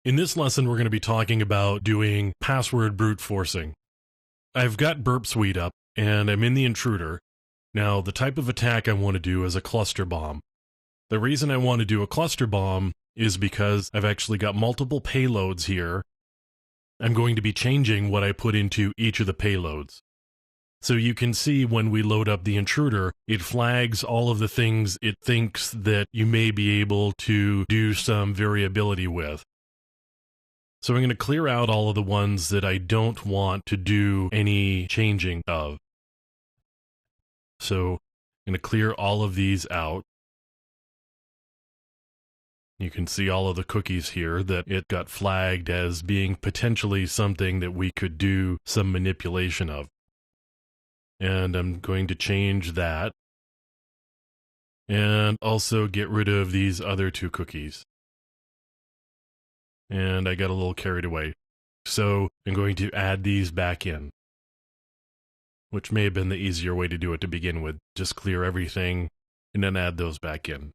In this lesson, we're going to be talking about doing password brute forcing. I've got Burp Suite up, and I'm in the intruder. Now, the type of attack I want to do is a cluster bomb. The reason I want to do a cluster bomb is because I've actually got multiple payloads here. I'm going to be changing what I put into each of the payloads. So you can see when we load up the intruder, it flags all of the things it thinks that you may be able to do some variability with. So I'm going to clear out all of the ones that I don't want to do any changing of. So I'm going to clear all of these out. You can see all of the cookies here that it got flagged as being potentially something that we could do some manipulation of. And I'm going to change that. And also get rid of these other two cookies. And I got a little carried away. So I'm going to add these back in, which may have been the easier way to do it to begin with. Just clear everything and then add those back in.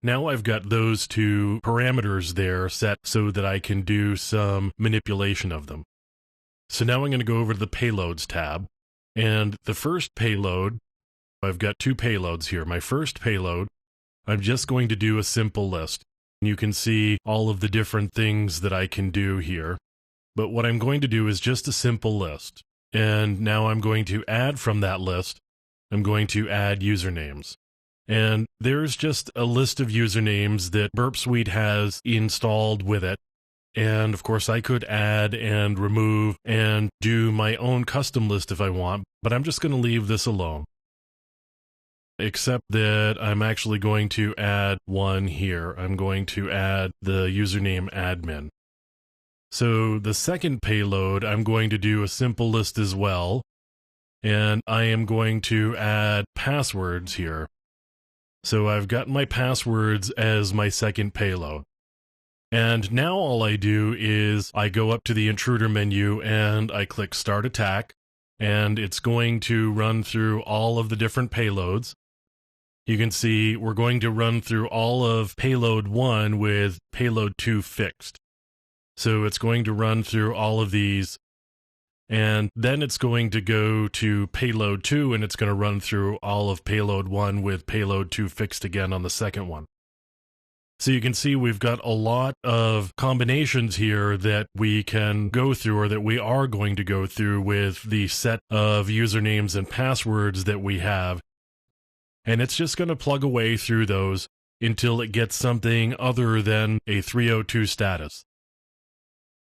Now I've got those two parameters there set so that I can do some manipulation of them. So now I'm going to go over to the Payloads tab. And the first payload, I've got two payloads here. My first payload, I'm just going to do a simple list. You can see all of the different things that I can do here. But what I'm going to do is just a simple list. And now I'm going to add from that list, I'm going to add usernames. And there's just a list of usernames that Burp Suite has installed with it. And of course I could add and remove and do my own custom list if I want, but I'm just going to leave this alone. Except that I'm actually going to add one here. I'm going to add the username admin. So the second payload, I'm going to do a simple list as well. And I am going to add passwords here. So I've got my passwords as my second payload. And now all I do is I go up to the intruder menu and I click Start Attack. And it's going to run through all of the different payloads. You can see we're going to run through all of payload 1 with payload 2 fixed. So it's going to run through all of these, and then it's going to go to payload 2 and it's going to run through all of payload 1 with payload 2 fixed again on the second one. So you can see we've got a lot of combinations here that we can go through, or that we are going to go through with the set of usernames and passwords that we have. And it's just going to plug away through those until it gets something other than a 302 status.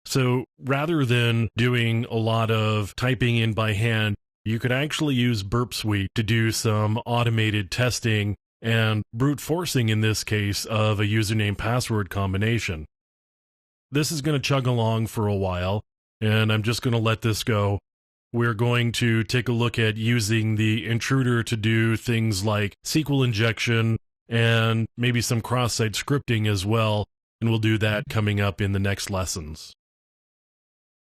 So rather than doing a lot of typing in by hand, you could actually use Burp Suite to do some automated testing and brute forcing in this case of a username password combination. This is going to chug along for a while, and I'm just going to let this go. We're going to take a look at using the intruder to do things like SQL injection and maybe some cross-site scripting as well, and we'll do that coming up in the next lessons.